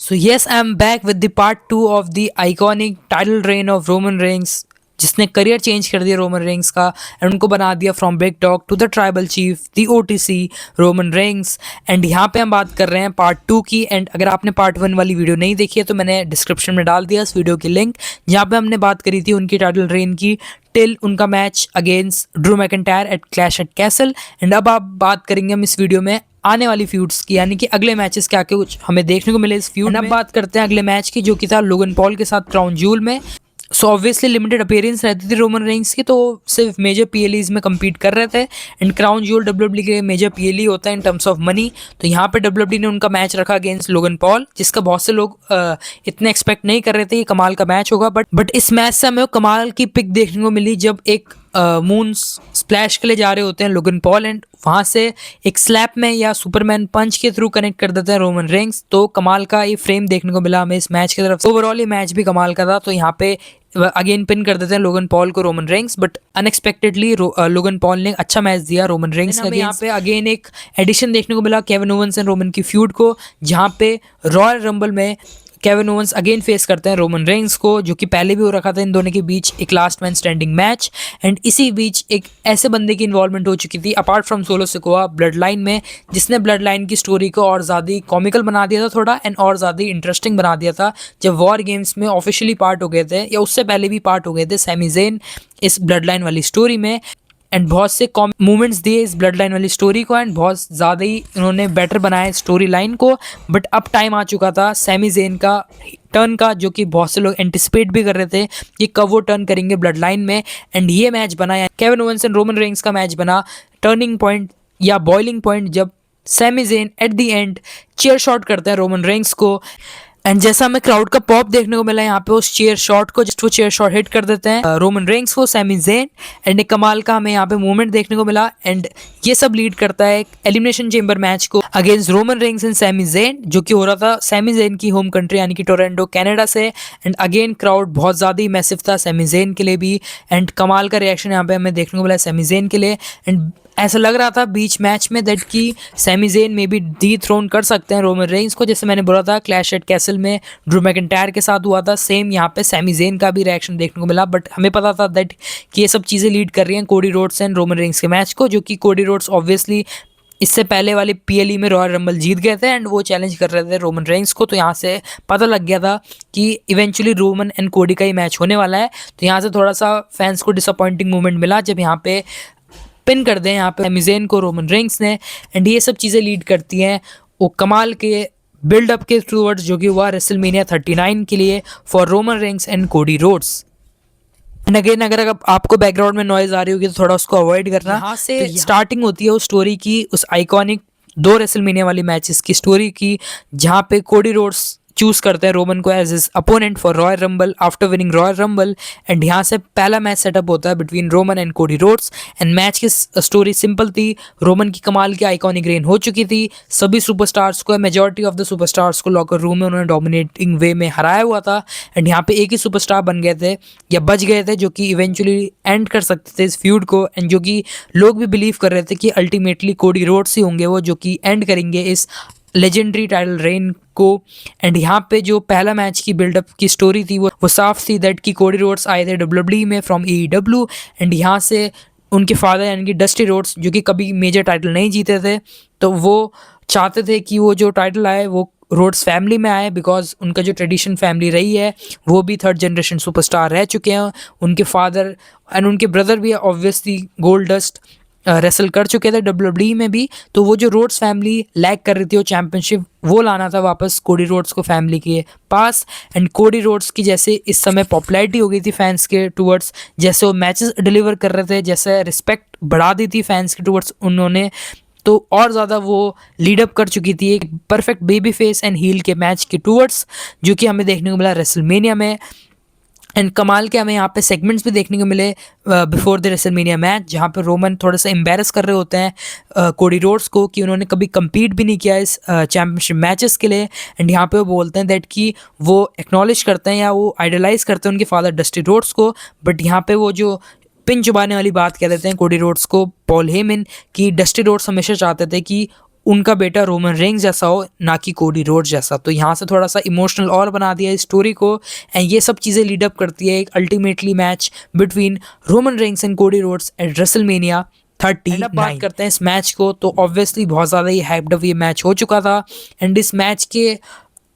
So yes, I'm back with the part 2 of the iconic title reign of Roman Reigns, जिसने career change कर दिया Roman Reigns का and उनको बना दिया from Big Dog to the Tribal Chief the OTC Roman Reigns. And यहाँ पे हम बात कर रहे हैं पार्ट 2 की। एंड अगर आपने पार्ट 1 वाली वीडियो नहीं देखी है तो मैंने डिस्क्रिप्शन में डाल दिया इस वीडियो की लिंक, जहाँ पे हमने बात करी थी उनकी टाइटल रेन की टिल उनका match against Drew McIntyre at Clash at Castle. And अब आप बात करेंगे हम इस वीडियो में आने वाली फ्यूड्स की, यानी कि अगले मैचेस क्या क्या कुछ हमें देखने को मिले इस फ्यूड में। अब बात करते हैं अगले मैच की, जो कि था लोगन पॉल के साथ क्राउन ज्यूल में। सो ऑब्वियसली लिमिटेड अपीयरेंस रहती थी रोमन रेंग्स की, तो सिर्फ मेजर पीएलईज में compete कर रहे थे। एंड क्राउन ज्यूल डब्ल्यूडब्ल्यूई के मेजर पीएलई होता है इन टर्म्स ऑफ मनी। तो यहाँ पे डब्ल्यूडब्ल्यूई ने उनका मैच रखा अगेंस्ट लोगन पॉल, जिसका बहुत से लोग इतने एक्सपेक्ट नहीं कर रहे थे कि कमाल का मैच होगा। बट इस मैच से हमें कमाल की पिक देखने को मिली, जब एक मून स्प्लैश के लिए जा रहे होते हैं लोगन पॉल एंड वहाँ से एक स्लैप में या सुपरमैन पंच के थ्रू कनेक्ट कर देते हैं रोमन रेंग्स। तो कमाल का ये फ्रेम देखने को मिला हमें इस मैच की तरफ से। ओवरऑल ये मैच भी कमाल का था। तो यहाँ पे अगेन पिन कर देते हैं लोगन पॉल को Roman Reigns, but unexpectedly Logan Paul ने अच्छा मैच दिया रोमन रेंग्स का। यहाँ पे अगेन एक एडिशन देखने को मिला केविन ओवेंस एंड रोमन की फ्यूड को, जहाँ पे रॉयल रंबल में केविन ओवेंस अगेन फेस करते हैं रोमन रेंग्स को, जो कि पहले भी हो रखा था इन दोनों के बीच एक last man standing match. And इसी बीच एक ऐसे बंदे की इन्वॉल्वमेंट हो चुकी थी apart from solo Sikoa blood line में, जिसने ब्लड लाइन की स्टोरी को और ज़्यादा कॉमिकल बना दिया था थोड़ा, एंड और ज़्यादा इंटरेस्टिंग बना दिया था। जब वॉर गेम्स में ऑफिशियली पार्ट हो गए थे या उससे पहले भी पार्ट हो गए थे सैमी ज़ेन इस ब्लड लाइन वाली स्टोरी में, एंड बहुत से मूवमेंट्स दिए इस ब्लड लाइन वाली स्टोरी को, एंड बहुत ज़्यादा ही उन्होंने बेटर बनाया स्टोरी लाइन को। बट अब टाइम आ चुका था सैमी ज़ेन का टर्न का, जो कि बहुत से लोग एंटिसिपेट भी कर रहे थे कि कब वो टर्न करेंगे ब्लड लाइन में। एंड ये मैच बना, Kevin Owens and Roman Reigns का मैच बना टर्निंग पॉइंट या बॉइलिंग पॉइंट, जब Sami Zayn at the end chair shot करते हैं रोमन रेंग्स को। एंड जैसा हमें क्राउड का पॉप देखने को मिला यहाँ पे उस चेयर शॉट को, जस्ट वो चेयर शॉट हिट कर देते हैं रोमन रेंग्स को सैमी ज़ेन। एंड एक कमाल का हमें यहाँ पे मूवमेंट देखने को मिला, एंड ये सब लीड करता है एक एलिमिनेशन चेंबर मैच को against Roman Reigns and Sami Zayn, जो कि हो रहा था सैमी ज़ेन की होम कंट्री यानी कि टोरंटो कनाडा से। एंड अगेन क्राउड बहुत ज़्यादा ही मैसिव था सैमी ज़ेन के लिए भी, एंड कमाल का रिएक्शन यहाँ पे हमें देखने को मिला सैमी ज़ेन के लिए। एंड ऐसा लग रहा था बीच मैच में दैट कि सैमी ज़ेन में भी डी थ्रोन कर सकते हैं रोमन रेंग्स को, जैसे मैंने बोला था क्लैश एट कैसल में ड्रू मैकिंटायर के साथ हुआ था, सेम यहाँ पे सैमी ज़ेन का भी रिएक्शन देखने को मिला। बट हमें पता था दैट कि ये सब चीज़ें लीड कर रही हैं कोडी रोड्स एंड रोमन रेंग्स के मैच को, जो कि कोडी रोड्स ऑब्वियसली इससे पहले वाले पीएलई में रॉयल रंबल जीत गए थे एंड वो चैलेंज कर रहे थे रोमन रेंग्स को। तो यहाँ से पता लग गया था कि इवेंचुअली रोमन एंड कोडी का ही मैच होने वाला है। तो यहाँ से थोड़ा सा फैंस को डिसअपॉइंटिंग मोमेंट मिला जब यहाँ पे पिन कर दें यहाँ पे सैमी ज़ेन को रोमन रेंग्स ने। एंड ये सब चीज़ें लीड करती हैं वो कमाल के बिल्डअप के टूवर्ड्स, जो कि हुआ रेसलमेनिया 39 के लिए for Roman Reigns and Cody Rhodes. And again अगर आपको बैकग्राउंड में नॉइज आ रही होगी तो थोड़ा उसको अवॉइड करना। यहाँ से स्टार्टिंग होती है उस स्टोरी की, उस आइकॉनिक 2 रेसलमेनिया वाली मैचेस की स्टोरी की, जहाँ पे कोडी रोड्स चूज करते हैं रोमन को as his opponent for Royal Rumble after winning Royal Rumble. And यहाँ से पहला मैच सेटअप होता है between Roman and Cody Rhodes. And match की स्टोरी सिंपल थी, रोमन की कमाल की आइकॉनिक रेन हो चुकी थी, सभी सुपरस्टार्स को मेजॉरिटी ऑफ द सुपरस्टार्स को लॉकर रूम में उन्होंने डोमिनेटिंग वे में हराया हुआ था। एंड यहाँ पे एक ही सुपरस्टार बन गए थे या बच गए थे, जो कि इवेंचुअली एंड कर सकते थे इस फ्यूड को, एंड जो कि लोग भी बिलीव कर रहे थे कि अल्टीमेटली कोडी रोड्स ही होंगे वो जो कि एंड करेंगे इस लेजेंडरी टाइटल रेन को। एंड यहाँ पे जो पहला मैच की बिल्डअप की स्टोरी थी वो साफ थी दैट कि कोडी रोड्स आए थे डब्ल्यूडब्ल्यूई में फ्रॉम एईडब्ल्यू, एंड यहाँ से उनके फादर यानी कि डस्टी रोड्स, जो कि कभी मेजर टाइटल नहीं जीते थे, तो वो चाहते थे कि वो जो टाइटल आए वो रोड्स फैमिली में आए, बिकॉज उनका जो ट्रेडिशन फैमिली रही है वो भी 3rd जनरेशन सुपरस्टार रह चुके हैं। उनके फादर एंड उनके ब्रदर भी ऑब्वियसली गोल्ड डस्ट रेसल कर चुके थे डब्ल्यूडब्ल्यूई में भी। तो वो जो रोड्स फैमिली लैक कर रही थी वो चैंपियनशिप, वो लाना था वापस कोडी रोड्स को फैमिली के पास। एंड कोडी रोड्स की जैसे इस समय पॉपुलैरिटी हो गई थी फैंस के टूवर्ड्स, जैसे वो मैचेस डिलीवर कर रहे थे, जैसे रिस्पेक्ट बढ़ा दी थी फैंस के टूवर्ड्स उन्होंने, तो और ज़्यादा वो लीडअप कर चुकी थी एक perfect baby face and heel के मैच के टूवर्ड्स, जो कि हमें देखने को मिला रेसलमेनिया में। एंड कमाल के हमें यहाँ पे सेगमेंट्स भी देखने को मिले बिफोर द रेसलमेनिया मैच, जहाँ पे रोमन थोड़ा सा एम्बेरस कर रहे होते हैं कोडी रोड्स को कि उन्होंने कभी compete भी नहीं किया इस चैम्पियनशिप मैचेस के लिए। एंड यहाँ पे वो बोलते हैं दैट कि वो एक्नॉलेज करते हैं या वो आइडलाइज करते हैं उनके फादर डस्टी रोड्स को। बट यहाँ पे वो जो पिन चुबाने वाली बात कह देते हैं कोडी रोड्स को पॉल हेमन, कि डस्टी रोड्स हमेशा चाहते थे कि उनका बेटा रोमन रेंग्स जैसा हो, ना कि कोडी रोड्स जैसा। तो यहाँ से थोड़ा सा इमोशनल और बना दिया इस स्टोरी को, एंड ये सब चीज़ें लीड अप करती है एक ultimately match between Roman Reigns and Cody Rhodes at WrestleMania 30। अब बात करते हैं इस मैच को, तो ऑब्वियसली बहुत ज़्यादा ही हाइप्ड अप ये मैच हो चुका था, एंड इस मैच के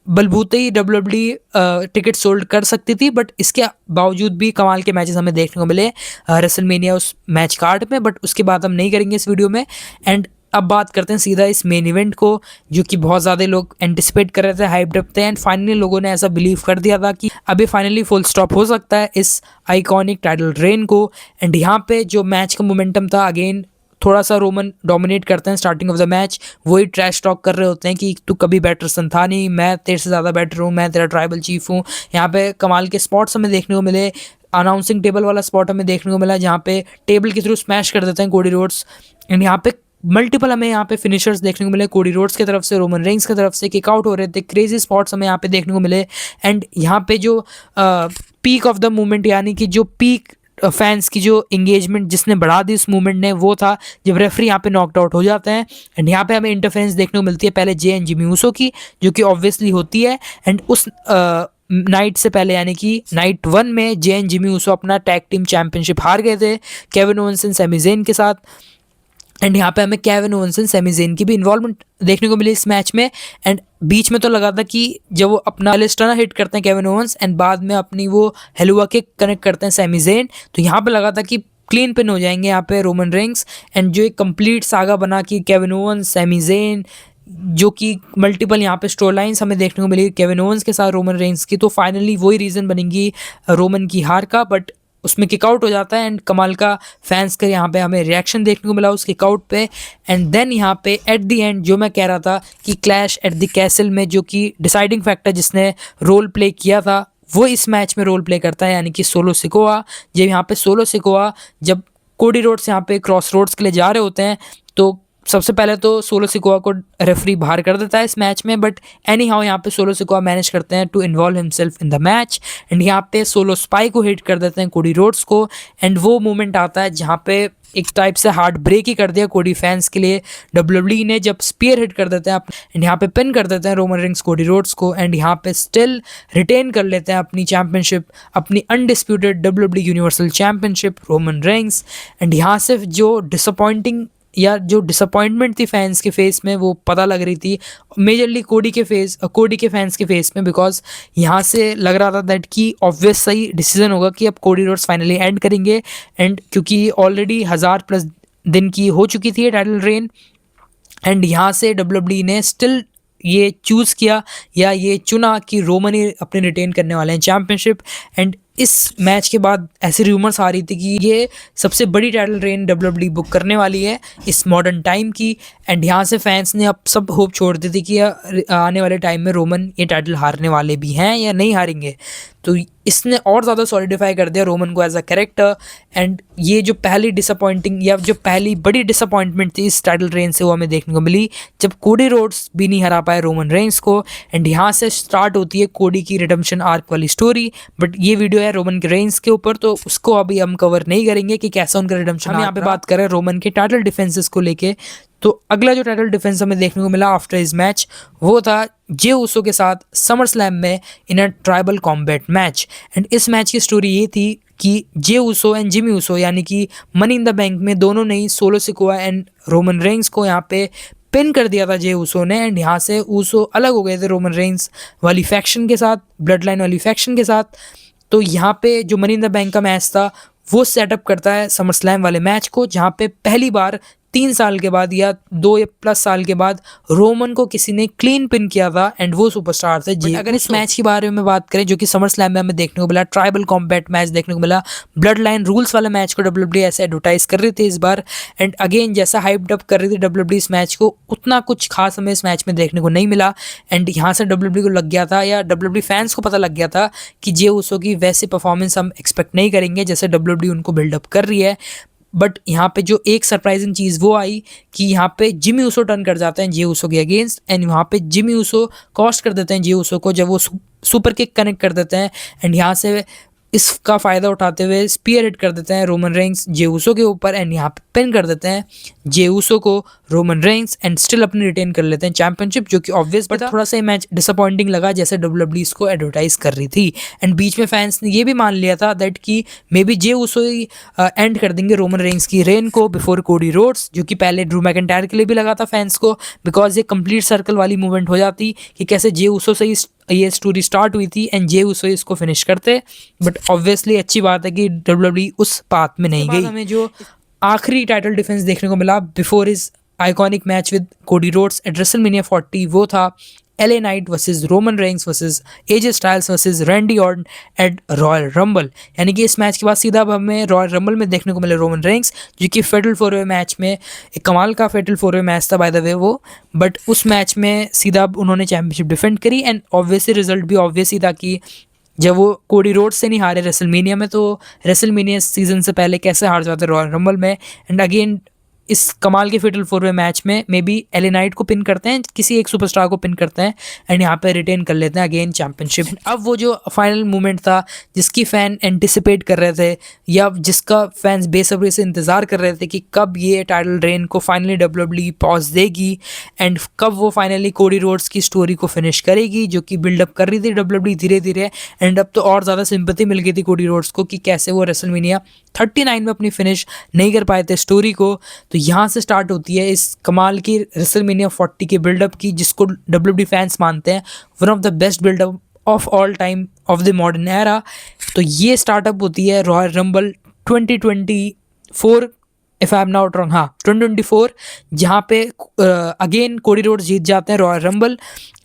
बलबूते ही WWE टिकट सोल्ड कर सकती थी, बट इसके बावजूद भी कमाल के मैचेस हमें देखने को मिले रेसलमेनिया उस मैच कार्ड में, बट उसके बाद हम नहीं करेंगे इस वीडियो में। एंड अब बात करते हैं सीधा इस मेन इवेंट को, जो कि बहुत ज़्यादा लोग एंटिसिपेट कर रहे थे, हाइप्ड अप थे, एंड फाइनली लोगों ने ऐसा बिलीव कर दिया था कि अभी फाइनली फुल स्टॉप हो सकता है इस आइकॉनिक टाइटल रेन को। एंड यहाँ पे जो मैच का मोमेंटम था, अगेन थोड़ा सा रोमन डोमिनेट करते हैं स्टार्टिंग ऑफ द मैच, वही ट्रैश टॉक कर रहे होते हैं कि तू कभी बेटर सन था नहीं, मैं तेरे से ज़्यादा बेटर हूँ, मैं तेरा ट्राइबल चीफ हूँ। यहाँ पे कमाल के स्पॉट्स हमें देखने को मिले, अनाउंसिंग टेबल वाला स्पॉट हमें देखने को मिला जहाँ पे टेबल के थ्रू स्मैश कर देते हैं कोडी रोड्स, एंड यहाँ पे मल्टीपल हमें यहाँ पे फिनिशर्स देखने को मिले कोडी रोड्स की तरफ से, रोमन रेंग्स की तरफ से किक आउट हो रहे थे, क्रेजी स्पॉट्स हमें यहाँ पे देखने को मिले। एंड यहाँ पे जो पीक ऑफ द मूवमेंट, यानी कि जो पीक फैंस की जो इंगेजमेंट जिसने बढ़ा दी इस मूवमेंट ने, वो था जब रेफरी यहाँ पे नॉकड आउट हो जाते हैं, एंड यहाँ पे हमें इंटरफेरेंस देखने को मिलती है पहले जे एंड जिमी ऊसो की, जो कि ऑब्वियसली होती है। एंड उस नाइट से पहले, यानी कि नाइट 1 में जे एंड जिमी ऊसो अपना टैग टीम चैंपियनशिप हार गए थे Kevin Owens and Sami Zayn के साथ। एंड यहाँ पे हमें Kevin Owens and Sami Zayn की भी इन्वॉल्वमेंट देखने को मिली इस मैच में। एंड बीच में तो लगा था कि जब वो अपना लिस्टना हिट करते हैं केविन ओवेंस, एंड बाद में अपनी वो हेलुआ किक कनेक्ट करते हैं सैमी ज़ेन, तो यहाँ पे लगा था कि क्लीन पिन हो जाएंगे यहाँ पे रोमन रेंग्स। एंड जो एक कंप्लीट सागा बना कि केविन ओवेंस सैमी ज़ेन, जो कि मल्टीपल यहाँ पे स्टोरी लाइन्स हमें देखने को मिली केविन ओवेंस के साथ रोमन रेंग्स की, तो फाइनली वही रीज़न बनेगी रोमन की हार का, बट उसमें किकआउट हो जाता है। एंड कमाल का फैंस का यहाँ पे हमें रिएक्शन देखने को मिला उस किकआउट पे। एंड देन यहाँ पे एट द एंड जो मैं कह रहा था कि क्लैश एट द कैसल में जो कि डिसाइडिंग फैक्टर जिसने रोल प्ले किया था, वो इस मैच में रोल प्ले करता है, यानी कि सोलो सिकोआ। जब यहाँ पे सोलो सिकोआ जब कोडी रोड्स यहाँ पे क्रॉस रोड्स के लिए जा रहे होते हैं, तो सबसे पहले तो सोलो सिकोआ को रेफरी बाहर कर देता है इस मैच में, बट एनी हाउ यहाँ पे सोलो सिकोआ मैनेज करते हैं to involve himself in the match. And यहाँ पे सोलो स्पाई को हिट कर देते हैं कोडी रोड्स को, एंड वो मोमेंट आता है जहाँ पे एक टाइप से हार्ट ब्रेक ही कर दिया कोडी फैंस के लिए WWE ने, जब स्पीयर हिट कर देते हैं एंड यहाँ पे पिन कर देते हैं रोमन रिंग्स कोडी रोड्स को, एंड यहाँ पे स्टिल रिटेन कर लेते हैं अपनी चैंपियनशिप, अपनी undisputed WWE universal championship Roman rings. And यहाँ से जो डिसअपॉइंटिंग या जो डिसअपॉइंटमेंट थी फैंस के फेस में, वो पता लग रही थी मेजरली कोडी के फैंस के फेस में, बिकॉज यहाँ से लग रहा था दैट कि ऑब्वियस सही डिसीजन होगा कि अब कोडी रोड्स फाइनली एंड करेंगे। एंड क्योंकि ऑलरेडी 1000+ दिन की हो चुकी थी टाइटल रेन, एंड यहाँ से WWE ने स्टिल ये चूज़ किया या ये चुना कि रोमन ही अपने रिटेन करने वाले हैं चैम्पियनशिप। एंड इस मैच के बाद ऐसी रूमर्स आ रही थी कि ये सबसे बड़ी टाइटल रेन WWE बुक करने वाली है इस मॉडर्न टाइम की। एंड यहाँ से फैंस ने अब सब होप छोड़ दी थी कि आने वाले टाइम में रोमन ये टाइटल हारने वाले भी हैं या नहीं हारेंगे, तो इसने और ज़्यादा सॉलिडिफाई कर दिया रोमन को एज अ कैरेक्टर। एंड ये जो पहली डिसअपॉइंटिंग या जो पहली बड़ी डिसअपॉइंटमेंट थी इस टाइटल रेन से, वो हमें देखने को मिली जब कोडी रोड्स भी नहीं हरा पाए रोमन रेंस को। एंड यहाँ से स्टार्ट होती है कोडी की रिडेम्पशन आर्क वाली स्टोरी, बट ये वीडियो है रोमन के रेंस के ऊपर, तो उसको अभी हम कवर नहीं करेंगे कि कैसा उनका रिडेम्पशन। हम यहाँ पे बात करें रोमन के टाइटल डिफेंसेस को लेके, तो अगला जो टाइटल डिफेंस हमें देखने को मिला आफ्टर इस मैच, वो था जे ऊसो के साथ समर स्लैम में in a tribal combat match. And इस मैच की स्टोरी ये थी कि Jey Uso and Jimmy Uso, यानी कि मनी इन द बैंक में दोनों ने ही Solo Sikoa and Roman Reigns को यहाँ पे पिन कर दिया था जे ऊसो ने। एंड यहाँ से ऊसो अलग हो गए थे रोमन रेंस वाली फैक्शन के साथ, ब्लड लाइन वाली फैक्शन के साथ। तो यहाँ पे जो मनी इन द बैंक का मैच था वो सेटअप करता है समर स्लैम वाले मैच को, जहाँ पे पहली बार 3 साल के बाद या 2+ साल के बाद रोमन को किसी ने क्लीन पिन किया था, एंड वो सुपरस्टार थे जे। अगर इस मैच के बारे में बात करें जो कि समर स्लैम में हमें देखने को मिला, ट्राइबल कॉम्बैट मैच देखने को मिला, ब्लड लाइन रूल्स वाले मैच को WWE ऐसे एडवर्टाइज कर रही थी इस बार। एंड अगेन जैसा हाइप्ड अप कर रही थी WWE इस मैच को, उतना कुछ खास हमें इस मैच में देखने को नहीं मिला। एंड यहाँ से WWE को लग गया था या WWE फैंस को पता लग गया था कि जे ऊसो की वैसे परफॉर्मेंस हम एक्सपेक्ट नहीं करेंगे जैसे WWE उनको बिल्डअप कर रही है। बट यहाँ पे जो एक सरप्राइजिंग चीज़ वो आई कि यहाँ पे जिमी ऊसो टर्न कर जाते हैं जे ऊसो के अगेंस्ट, एंड वहाँ पे जिमी ऊसो कॉस्ट कर देते हैं जे ऊसो को जब वो सुपर किक कनेक्ट कर देते हैं। एंड यहाँ से इसका फ़ायदा उठाते हुए स्पीयर हिट कर देते हैं रोमन रेंस जे उसो के ऊपर एंड यहाँ पे पिन कर देते हैं जे उसो को रोमन रेंस एंड स्टिल अपनी रिटेन कर लेते हैं चैंपियनशिप, जो कि ऑब्वियस बट थोड़ा सा मैच डिसअपॉइंटिंग लगा जैसे डब्ल्यूडब्ल्यूई इसको एडवर्टाइज कर रही थी। एंड बीच में फैंस ने ये भी मान लिया था दैट कि may B J Uso he and कर देंगे रोमन रेंस की रेन को बिफोर कोडी रोड्स, जो कि पहले ड्रू मैकिंटायर के लिए भी लगा था फैंस को, बिकॉज ये कंप्लीट सर्कल वाली मूवमेंट हो जाती कि कैसे जे उसो से ही ये स्टोरी स्टार्ट हुई थी एंड जे उसो इसको फिनिश करते। बट ऑब्वियसली अच्छी बात है कि डब्ल्यूडब्ल्यूई उस पाथ में नहीं गई। हमें जो आखिरी टाइटल डिफेंस देखने को मिला before is iconic match with Cody Rhodes at WrestleMania 40 वो था LA Knight versus Roman Reigns versus AJ Styles versus Randy Orton at Royal Rumble. यानी कि इस मैच के बाद सीधा अब हमें रॉयल रंबल में देखने को मिले रोमन रेंस, जो कि फेटल 4-वे मैच में एक कमाल का फेटल 4-वे मैच था बाय द वे वो, बट उस मैच में सीधा अब उन्होंने चैंपियनशिप डिफेंड करी एंड ऑब्वियसली रिजल्ट भी ऑब्वियस ही था कि जब वो कोडी रोड से नहीं हारे रेसलमेनिया में, तो रेसलमेनिया सीजन से पहले कैसे हार जाते रॉयल रंबल में। एंड अगेन इस कमाल के फेटल 4-वे मैच में मे बी LA नाइट को पिन करते हैं, किसी एक सुपरस्टार को पिन करते हैं एंड यहाँ पे रिटेन कर लेते हैं अगेन चैंपियनशिप। अब वो जो फाइनल मोमेंट था जिसकी फ़ैन एंटिसिपेट कर रहे थे या जिसका फैंस बेसब्री से इंतज़ार कर रहे थे कि कब ये टाइटल रेन को फाइनली डब्ल्यूडब्ल्यूई पॉज देगी एंड कब वो फाइनली कोडी रोड्स की स्टोरी को फिनिश करेगी, जो कि बिल्डअप कर रही थी डब्ल्यूडब्ल्यूई धीरे धीरे। एंड अब तो और ज़्यादा सिंपैथी मिल गई थी कोडी रोड्स को कि कैसे वो रेसलमेनिया 39 में अपनी फिनिश नहीं कर पाए थे स्टोरी को। तो यहाँ से स्टार्ट होती है इस कमाल की रेसलमेनिया 40 के बिल्डअप की, जिसको डब्ल्यूडब्ल्यूई फैंस मानते हैं one of the best buildup of all time of the modern era. तो ये स्टार्टअप होती है Royal Rumble 2024 if I am not wrong, हाँ 2024, जहाँ पे अगेन कोडी रोड्स जीत जाते हैं रॉयल रंबल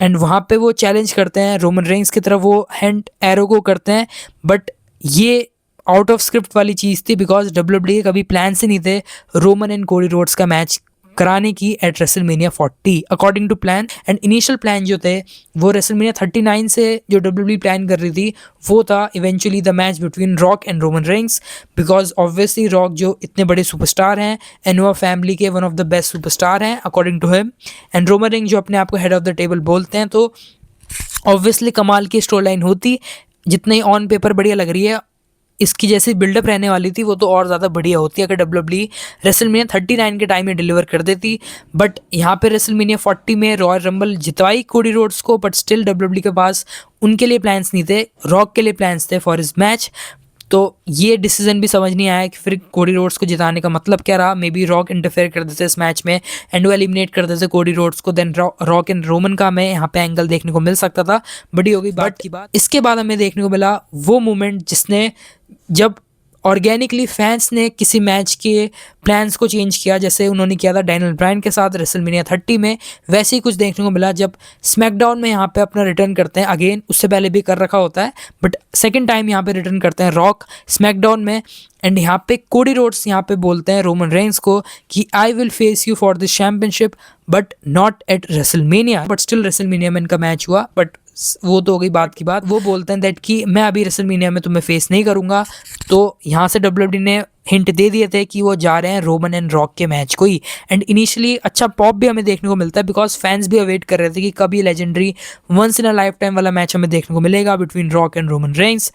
एंड वहाँ पे वो चैलेंज करते हैं रोमन रेंस की तरफ, वो हैंड एरो को करते हैं। बट ये आउट ऑफ स्क्रिप्ट वाली चीज़ थी बिकॉज डब्ल्यूडब्ल्यूई कभी प्लान से नहीं थे रोमन एंड कोडी रोड्स का मैच कराने की at WrestleMania 40 according to plan. And initial plan जो थे वो रेसलमेनिया 39 से जो डब्ल्यूडब्ल्यूई प्लान कर रही थी वो था eventually the match between Rock and Roman Reigns, because obviously Rock जो इतने बड़े सुपरस्टार हैं एनोवा फैमिली के one of the best superstar हैं according to him, and Roman Reigns जो अपने आप को हेड ऑफ द टेबल बोलते हैं। तो ऑब्वियसली कमाल की स्टोरी लाइन होती, जितने ऑन पेपर बढ़िया लग रही है इसकी जैसी बिल्डअप रहने वाली थी वो तो और ज़्यादा बढ़िया होती अगर डब्ल्यूडब्ल्यूई रेसलमेनिया 39 के टाइम में डिलीवर कर देती। बट यहाँ पे रेसलमेनिया 40 में रॉयल रंबल जितवाई कोडी रोड्स को, बट स्टिल डब्ल्यूडब्ल्यूई के पास उनके लिए प्लान्स नहीं थे, रॉक के लिए प्लान्स थे फॉर हिज मैच। तो ये डिसीजन भी समझ नहीं आया कि फिर कोडी रोड्स को जिताने का मतलब क्या रहा। मे बी रॉक इंटरफेयर कर देते इस मैच में एंड वो एलिमिनेट कर देते कोडी रोड्स को, देन रॉक एंड रोमन का हमें यहाँ पे एंगल देखने को मिल सकता था, बड़ी हो गई बात की बात। इसके बाद हमें देखने को मिला वो मोमेंट जिसने जब ऑर्गेनिकली फैंस ने किसी मैच के प्लान्स को चेंज किया, जैसे उन्होंने किया था डैनियल ब्रायन के साथ रेसलमेनिया 30 में, वैसे ही कुछ देखने को मिला जब स्मैकडाउन में यहाँ पे अपना रिटर्न करते हैं। अगेन उससे पहले भी कर रखा होता है बट सेकंड टाइम यहाँ पे रिटर्न करते हैं रॉक स्मैकडाउन में एंड यहाँ पे कोडी रोड्स यहाँ पे बोलते हैं रोमन रेंस को कि I will face you for this championship but not at WrestleMania. But still WrestleMania में इनका मैच हुआ, बट वो तो हो गई बात की बात। वो बोलते हैं दैट कि मैं अभी रेसलमेनिया में तुम्हें फेस नहीं करूंगा। तो यहाँ से डब्ल्यूडब्ल्यूई ने हिंट दे दिए थे कि वो जा रहे हैं रोमन एंड रॉक के मैच को ही। एंड इनिशियली अच्छा पॉप भी हमें देखने को मिलता है बिकॉज फैंस भी अवेट कर रहे थे कि कब ये legendary once in a lifetime वाला मैच हमें देखने को मिलेगा between Rock and Roman Reigns.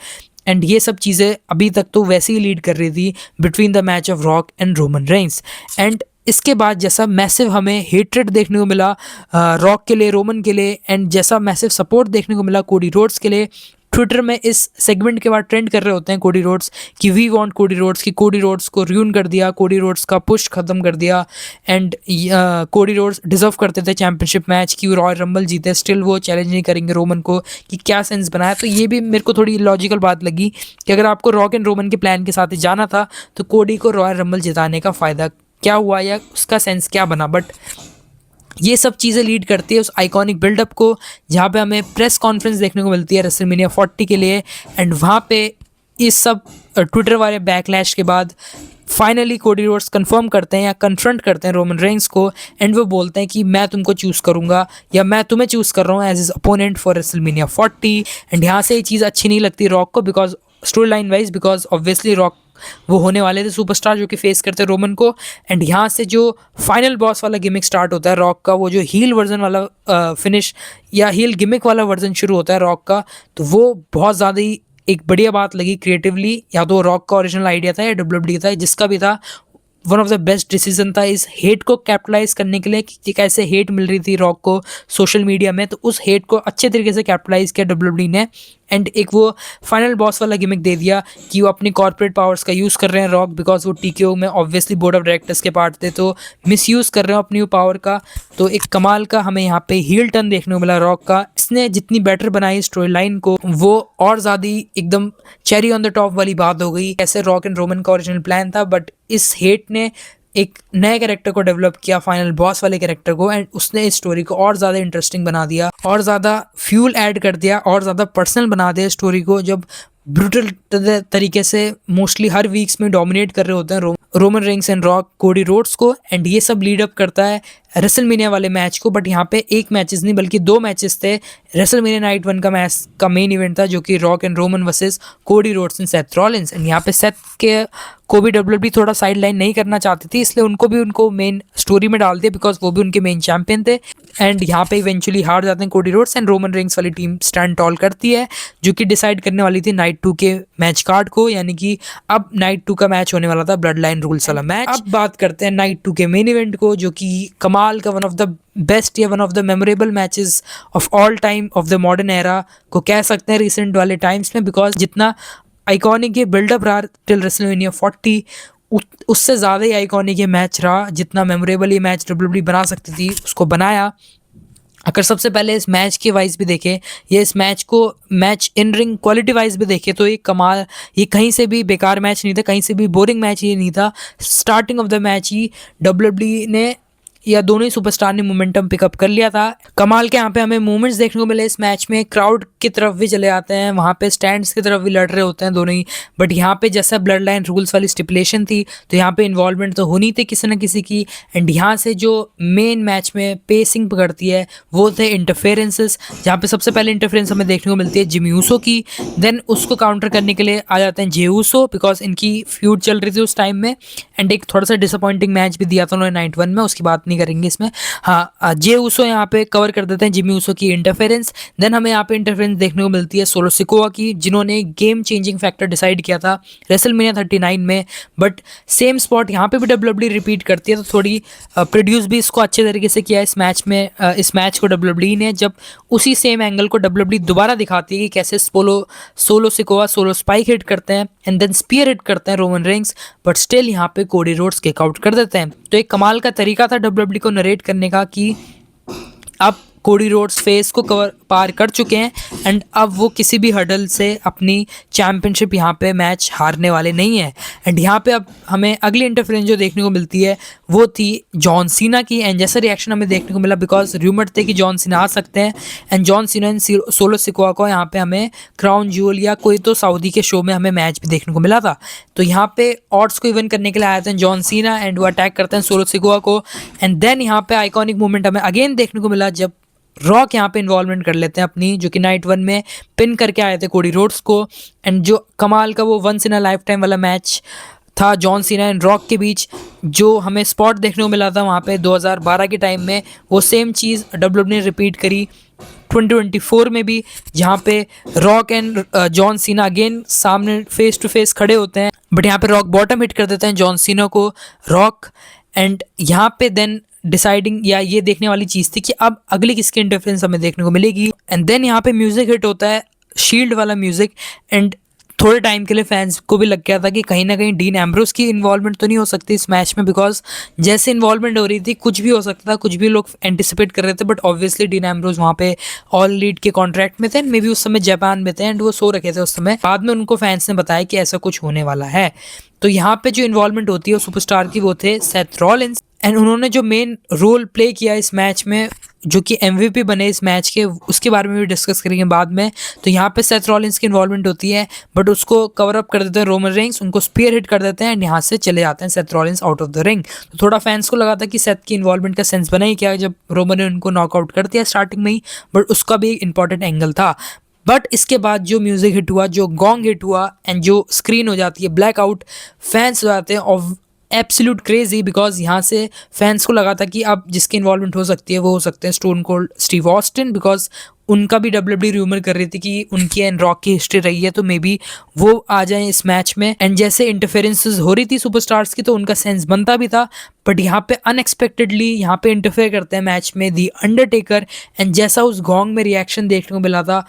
And ये सब चीज़ें अभी तक तो वैसे ही लीड कर रही थी between the match of rock and Roman Reigns. And इसके बाद जैसा मैसिव हमें हेट्रेड देखने को मिला रॉक के लिए, रोमन के लिए, एंड जैसा मैसिव सपोर्ट देखने को मिला कोडी रोड्स के लिए, ट्विटर में इस सेगमेंट के बाद ट्रेंड कर रहे होते हैं कोडी रोड्स कि वी वांट कोडी रोड्स, की कोडी रोड्स को र्यून कर दिया, कोडी रोड्स का पुश खत्म कर दिया एंड कोडी रोड्स डिजर्व करते थे चैंपियनशिप मैच की रॉयल रंबल जीते, स्टिल वो चैलेंज नहीं करेंगे रोमन को कि क्या सेंस बनाया। तो ये भी मेरे को थोड़ी लॉजिकल बात लगी कि अगर आपको रॉक एंड रोमन के प्लान के साथ ही जाना था तो कोडी को रॉयल रंबल जिताने का फ़ायदा क्या हुआ या उसका सेंस क्या बना। बट ये सब चीज़ें लीड करती है उस आइकॉनिक बिल्डअप को जहाँ पे हमें प्रेस कॉन्फ्रेंस देखने को मिलती है रेसलमेनिया 40 के लिए एंड वहाँ पे इस सब ट्विटर वाले बैकलैश के बाद फाइनली कोडी रोड्स कंफर्म करते हैं या कन्फ्रंट करते हैं रोमन रेंस को एंड वो बोलते हैं कि मैं तुमको चूज़ करूँगा या मैं तुम्हें चूज़ कर रहा हूँ as his opponent for WrestleMania 40। And यहाँ से ये चीज़ अच्छी नहीं लगती रॉक को because storyline wise, because obviously Rock वो होने वाले थे सुपरस्टार जो कि फेस करते रोमन को। एंड यहाँ से जो फाइनल बॉस वाला गिमिक स्टार्ट होता है रॉक का, वो जो हील वर्जन वाला फिनिश या हील गिमिक वाला वर्जन शुरू होता है रॉक का, तो वो बहुत ज़्यादा ही एक बढ़िया बात लगी क्रिएटिवली, या तो रॉक का ओरिजिनल आइडिया था या डब्ल्यूडब्ल्यूई था, जिसका भी था, one of the best decision था इस हेट को कैपिटलाइज करने के लिए कि कैसे हेट मिल रही थी रॉक को सोशल मीडिया में, तो उस हेट को अच्छे तरीके से कैपिटलाइज किया डब्ल्यूडब्ल्यूई ने एंड एक वो फाइनल बॉस वाला गिमिक दे दिया कि वो अपनी कॉर्पोरेट पावर्स का यूज़ कर रहे हैं रॉक, बिकॉज वो टीकेओ में ऑब्वियसली बोर्ड ऑफ डायरेक्टर्स के पार्ट थे, तो मिसयूज़ कर रहे हो अपनी वो पावर का। तो एक कमाल का हमें यहाँ पे हील टर्न देखने को मिला रॉक का। इसने जितनी बेटर बनाई स्टोरी लाइन को, वो और ज़्यादा एकदम चेरी ऑन द टॉप वाली बात हो गई। ऐसे रॉक एंड रोमन का ओरिजिनल प्लान था, बट इस हेट ने एक नए कैरेक्टर को डेवलप किया, फाइनल बॉस वाले कैरेक्टर को, एंड उसने इस स्टोरी को और ज़्यादा इंटरेस्टिंग बना दिया, और ज़्यादा फ्यूल ऐड कर दिया, और ज़्यादा पर्सनल बना दिया स्टोरी को। जब ब्रूटल तरीके से मोस्टली हर वीक्स में डोमिनेट कर रहे होते हैं Roman Reigns and rock Cody Rhodes को, एंड ये सब लीड अप करता है रेसलमेनिया वाले मैच को। बट यहाँ पे एक मैचेस नहीं बल्कि 2 मैचेस थे। रेसलमेनिया नाइट 1 का मैच का मेन इवेंट था, जो कि रॉक एंड रोमन वर्सेस कोडी Rhodes and Seth Rollins, and यहाँ पे सेथ के को भी डब्ल्यूडब्ल्यूई थोड़ा साइड लाइन नहीं करना चाहती थी, इसलिए उनको मेन स्टोरी में डाल दिया, बिकॉज वो भी उनके मेन चैंपियन थे। एंड यहाँ पे इवेंचुअली हार जाते हैं कोडी रोड्स, एंड रोमन रेंग्स वाली टीम स्टैंड टॉल करती है, जो कि डिसाइड करने वाली थी नाइट 2 के मैच कार्ड को, यानी कि अब नाइट 2 का मैच होने वाला था, ब्लड लाइन रूल्स वाला मैच। अब बात करते हैं नाइट 2 के मेन इवेंट को, जो कि कमाल का वन ऑफ द बेस्ट या one of the memorable matches of all time of the modern era को कह सकते हैं रिसेंट वाले टाइम्स में, बिकॉज जितना आइकॉनिक ये बिल्डअप रहा टिल रेसलमेनिया 40, उससे ज़्यादा ही आइकॉनिक ये मैच रहा। जितना मेमोरेबल ये मैच डब्ल्यूडब्ल्यूई बना सकती थी उसको बनाया। अगर सबसे पहले इस मैच के वाइज भी देखें या इस मैच को match in ring quality wise भी देखें, तो ये कमाल, ये कहीं से भी बेकार मैच नहीं था, कहीं से भी बोरिंग मैच ये नहीं था। Starting of the match he WWE ने या दोनों ही सुपरस्टार ने मोमेंटम पिकअप कर लिया था। कमाल के यहाँ पे हमें मूवमेंट्स देखने को मिले इस मैच में। क्राउड की तरफ भी चले आते हैं, वहाँ पे स्टैंड्स की तरफ भी लड़ रहे होते हैं दोनों ही, बट यहाँ पे जैसा ब्लड लाइन रूल्स वाली स्टिपुलेशन थी, तो यहाँ पे इन्वॉल्वमेंट तो होनी थी किसी न किसी की। एंड यहाँ से जो मेन मैच में पेसिंग पकड़ती है वो थे इंटरफेरेंसेस, जहाँ पे सबसे पहले इंटरफेरेंस हमें देखने को मिलती है जिमी ऊसो की। देन उसको काउंटर करने के लिए आ जाते हैं जे ऊसो, बिकॉज इनकी फ्यूड चल रही थी उस टाइम में। एंड एक थोड़ा सा डिसअपॉइंटिंग मैच भी दिया था उन्होंने नाइट 1 में, उसकी बात नहीं करेंगे इसमें। हाँ, जे ऊसो यहाँ पे कवर कर देते हैं जिमी ऊसो की इंटरफेरेंस। देन हमें यहाँ पे इंटरफेरेंस देखने को मिलती है सोलो सिकोआ की, जिन्होंने गेम चेंजिंग फैक्टर डिसाइड किया था रेसलमेनिया 39 में, बट सेम स्पॉट यहाँ पे भी डब्ल्यूडब्ल्यूई रिपीट करती है, तो थोड़ी प्रोड्यूस भी इसको अच्छे तरीके से किया इस मैच में। इस मैच को डब्ल्यूडब्ल्यूई ने जब उसी सेम एंगल को डब्ल्यूडब्ल्यूई दोबारा दिखाती है कि कैसे solo Sikoa solo spike hit करते हैं एंड देन स्पीयर हिट करते हैं रोमन रेंग्स, बट स्टिल यहाँ पे कोडी रोड्स किक आउट कर देते हैं। तो एक कमाल का तरीका था डब्ल्यूडब्ल्यूई को नरेट करने का कि अब कोडी रोड्स फेस को पार कर चुके हैं एंड अब वो किसी भी हर्डल से अपनी चैंपियनशिप यहाँ पे मैच हारने वाले नहीं है। एंड यहाँ पे अब हमें अगली इंटरफेरेंस जो देखने को मिलती है वो थी जॉन सीना की, एंड जैसा रिएक्शन हमें देखने को मिला, बिकॉज र्यूमर थे कि जॉन सीना आ सकते हैं, and John Cena and solo Sikoa को यहाँ पे हमें क्राउन ज्यूल या कोई तो सऊदी के शो में हमें मैच भी देखने को मिला था। तो यहाँ पे ऑड्स को इवन करने के लिए आए थे जॉन सीना, एंड वो अटैक करते हैं सोलो सिकोआ को। एंड देन यहाँ पे आइकॉनिक मोमेंट हमें अगेन देखने को मिला जब रॉक यहाँ पे इन्वॉल्वमेंट कर लेते हैं अपनी, जो कि नाइट 1 में पिन करके आए थे कोडी रोड्स को। एंड जो कमाल का वो once in a lifetime वाला मैच था जॉन सीना एंड रॉक के बीच, जो हमें स्पॉट देखने को मिला था वहाँ पे 2012 के टाइम में, वो सेम चीज़ डब्ल्यूडब्ल्यूई ने रिपीट करी 2024 में भी, जहाँ पे rock and John Cena again सामने फेस टू फेस खड़े होते हैं, बट यहाँ पे रॉक बॉटम हिट कर देते हैं जॉन सीना को रॉक। एंड यहाँ पे देन डिसाइडिंग या ये देखने वाली चीज़ थी कि अब अगली किसकी इंटरफेरेंस हमें देखने को मिलेगी। एंड देन यहाँ पे म्यूज़िक हिट होता है, शील्ड वाला म्यूज़िक, एंड थोड़े टाइम के लिए फैंस को भी लग गया था कि कहीं ना कहीं डीन एम्ब्रोस की इन्वॉल्वमेंट तो नहीं हो सकती इस मैच में, बिकॉज जैसे इन्वॉल्वमेंट हो रही थी कुछ भी हो सकता था, कुछ भी लोग एंटिसिपेट कर रहे थे, बट ऑब्वियसली डीन एम्ब्रोस वहाँ पे ऑल लीड के कॉन्ट्रैक्ट में थे, मे बी उस समय जापान में थे एंड वो सो रखे थे उस समय। बाद में उनको फैंस ने बताया कि ऐसा कुछ होने वाला है। तो यहाँ पे जो इन्वॉल्वमेंट होती है सुपरस्टार की वो थे सेथ रॉलिंस, एंड उन्होंने जो मेन रोल प्ले किया इस मैच में, जो कि MVP बने इस मैच के, उसके बारे में भी डिस्कस करेंगे बाद में। तो यहाँ पे सेथ रॉलिंस की इन्वॉल्वमेंट होती है, बट उसको कवर अप कर देते हैं रोमन रेंग्स, उनको स्पीयर हिट कर देते हैं एंड यहाँ से चले जाते हैं Seth Rollins out of the ring. तो थोड़ा फैंस को लगा था कि सेथ की इन्वॉल्वमेंट का सेंस बना ही क्या जब रोमन ने उनको नॉकआउट कर दिया स्टार्टिंग में ही, बट उसका भी एक इंपॉर्टेंट एंगल था। बट इसके बाद जो म्यूज़िक हिट हुआ, जो गॉन्ग हिट हुआ एंड जो स्क्रीन हो जाती है ब्लैकआउट, फैंस हो जाते हैं एब्सोल्यूट क्रेजी, बिकॉज यहाँ से फैंस को लगा था कि अब जिसकी इन्वॉल्वमेंट हो सकती है वो हो सकते हैं stone cold Steve Austin, because उनका भी डब्ल्यूडब्ल्यूई रूमर कर रही थी कि उनकी एंड रॉक की हिस्ट्री रही है, तो मे बी वो आ जाए इस मैच में। एंड जैसे इंटरफेरेंसेस हो रही थी सुपरस्टार्स की, तो उनका सेंस बनता भी था, बट यहाँ पे अनएक्सपेक्टेडली यहाँ पे इंटरफेयर करते हैं मैच में दी अंडरटेकर। एंड जैसा उस गॉन्ग में रिएक्शन देखने को मिला था,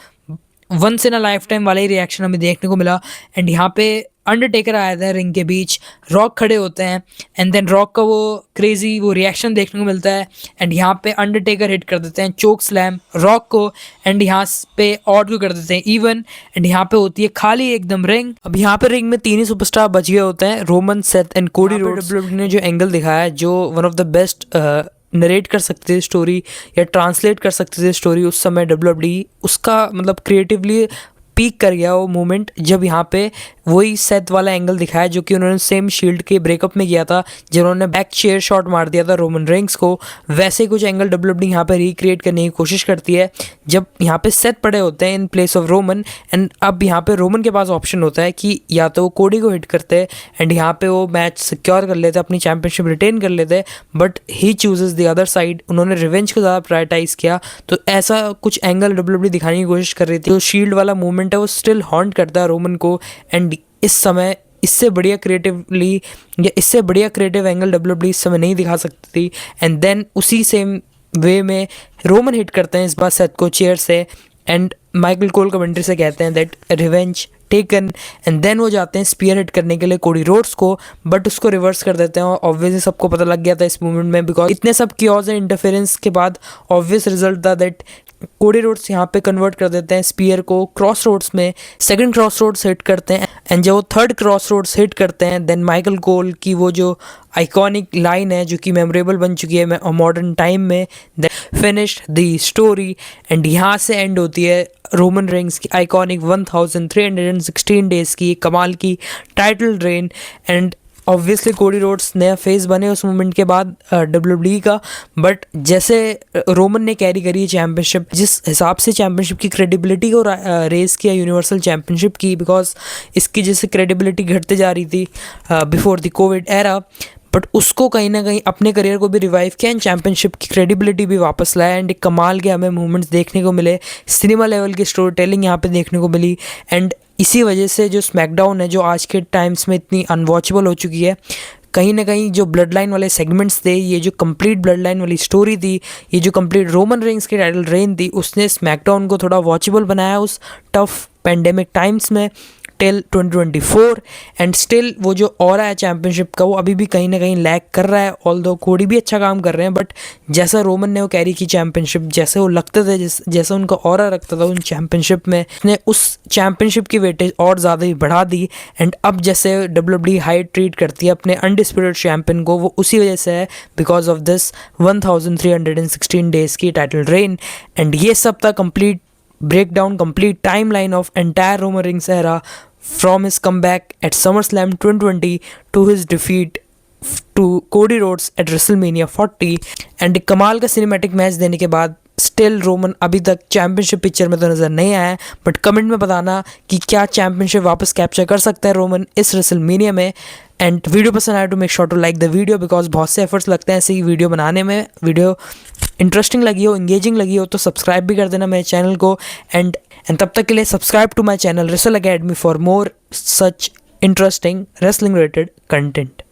once in a lifetime वाला ही रिएक्शन हमें देखने को मिला। एंड यहाँ पे अंडरटेकर आया था रिंग के बीच, रॉक खड़े होते हैं, एंड देन रॉक का वो क्रेजी वो रिएक्शन देखने को मिलता है। एंड यहाँ पे अंडरटेकर हिट कर देते हैं चोक स्लैम रॉक को, एंड यहाँ पे ऑड को कर देते हैं इवन। एंड यहाँ पे होती है खाली एकदम रिंग। अब यहाँ पे रिंग में 3 ही सुपरस्टार बच गए होते हैं, Roman, Seth and Cody roads. WWE ने जो एंगल दिखाया है, जो one of the best narrate कर सकते थे स्टोरी या ट्रांसलेट कर सकते थे स्टोरी उस समय डब्ल्यूडब्ल्यूई, उसका मतलब क्रिएटिवली पीक कर गया वो मोमेंट, जब यहाँ पे वही सेथ वाला एंगल दिखाया जो कि उन्होंने सेम शील्ड के ब्रेकअप में किया था, जब उन्होंने बैक चेयर शॉट मार दिया था रोमन रेंग्स को। वैसे कुछ एंगल डब्ल्यूडब्ल्यूई यहाँ पे रिक्रिएट करने की कोशिश करती है, जब यहाँ पे सेथ पड़े होते हैं in place of Roman. And अब यहाँ पे रोमन के पास ऑप्शन होता है कि या तो वो कोडी को हिट करते हैं एंड यहाँ पे वो मैच सिक्योर कर लेते, अपनी चैंपियनशिप रिटेन कर लेते, but he chooses the other side. उन्होंने रिवेंज को ज़्यादा प्रायोरिटाइज किया, तो ऐसा कुछ एंगल डब्ल्यूडब्ल्यूई दिखाने की कोशिश कर रही थी। तो शील्ड वाला मूवमेंट है वो स्टिल हॉन्ट करता है रोमन को, एंड इस समय इससे बढ़िया क्रिएटिवली या इससे बढ़िया क्रिएटिव एंगल डब्ल्यूडब्ल्यूई इस समय नहीं दिखा सकती थी। एंड देन उसी सेम वे में रोमन हिट करते हैं इस बार सेथ को चेयर से, एंड माइकल कोल कमेंट्री से कहते हैं that revenge taken. And then वो जाते हैं स्पीयर हिट करने के लिए कोडी रोड्स को, बट उसको रिवर्स कर देते हैं। और ऑब्वियसली सबको पता लग गया था इस मूवमेंट में, बिकॉज इतने सब कियोस एंड इंटरफेरेंस के बाद ऑब्वियस रिजल्ट था दैट कोडी रोड्स यहाँ पे कन्वर्ट कर देते हैं स्पीयर को क्रॉस रोड्स में, सेकंड क्रॉस रोड्स हिट करते हैं। एंड जब वो थर्ड क्रॉस रोड्स हिट करते हैं, देन माइकल कोल की वो जो आइकॉनिक लाइन है जो कि मेमोरेबल बन चुकी है मॉडर्न टाइम में, फिनिश्ड द स्टोरी। एंड यहाँ से एंड होती है रोमन रेंग्स की आइकॉनिक 1316 डेज की कमाल की title reign. And obviously Cody Rhodes नया फेस बने उस मोमेंट के बाद डब्ल्यूडब्ल्यूई का, बट जैसे रोमन ने कैरी करी चैम्पियनशिप, जिस हिसाब से चैम्पियनशिप की क्रेडिबिलिटी को रेस किया यूनिवर्सल चैम्पियनशिप की, बिकॉज इसकी जैसे क्रेडिबिलिटी घटते जा रही थी before the Covid era, but उसको कहीं ना कहीं अपने करियर को भी रिवाइव किया एंड चैम्पियनशिप की क्रेडिबिलिटी भी वापस लाया। एंड एक कमाल के हमें मूवमेंट्स देखने को मिले, सिनेमा लेवल की स्टोरी टेलिंग यहाँ पे देखने को मिली। एंड इसी वजह से जो स्मैकडाउन है जो आज के टाइम्स में इतनी अनवॉचेबल हो चुकी है, कहीं ना कहीं जो ब्लड लाइन वाले सेगमेंट्स थे, ये जो कंप्लीट ब्लड लाइन वाली स्टोरी थी, ये जो कंप्लीट रोमन रेंग्स की टाइटल रेन थी, उसने स्मैकडाउन को थोड़ा वॉचेबल बनाया उस टफ पेंडेमिक टाइम्स में टिल 2024। एंड स्टिल वो जो ऑरा है चैम्पियनशिप का वो अभी भी कहीं ना कहीं लैग कर रहा है, ऑल्दो कोडी भी अच्छा काम कर रहे हैं, बट जैसा रोमन ने वो कैरी की चैम्पियनशिप, जैसे वो लगते थे, जैसा उनका ऑरा रखता था उन चैम्पियनशिप में, उसने उस चैम्पियनशिप की वेटेज और ज़्यादा ही बढ़ा दी। एंड अब जैसे डब्ल्यूडब्ल्यूई हाई ट्रीट करती है अपने अनडिस्प्यूटेड चैम्पियन को, वो उसी वजह से है, बिकॉज ऑफ दिस 1316 डेज की टाइटल रेन। एंड ये सब था complete breakdown, complete timeline of entire Roman Reigns era from his comeback at SummerSlam 2020 to his defeat to Cody Rhodes at WrestleMania 40। And कमाल का सिनेमैटिक मैच देने के बाद still Roman अभी तक चैम्पियनशिप पिक्चर में तो नज़र नहीं आया है, बट कमेंट में बताना कि क्या चैम्पियनशिप वापस कैप्चर कर सकता है रोमन इस WrestleMania में। एंड वीडियो पसंद आया तो make sure to like the video, because बहुत से एफर्ट्स लगते हैं ऐसी वीडियो बनाने में। वीडियो इंटरेस्टिंग लगी हो, इंगेजिंग लगी हो तो सब्सक्राइब भी कर देना मेरे चैनल को। एंड तब तक के लिए subscribe to my channel Wrestle Academy for more such interesting wrestling related content.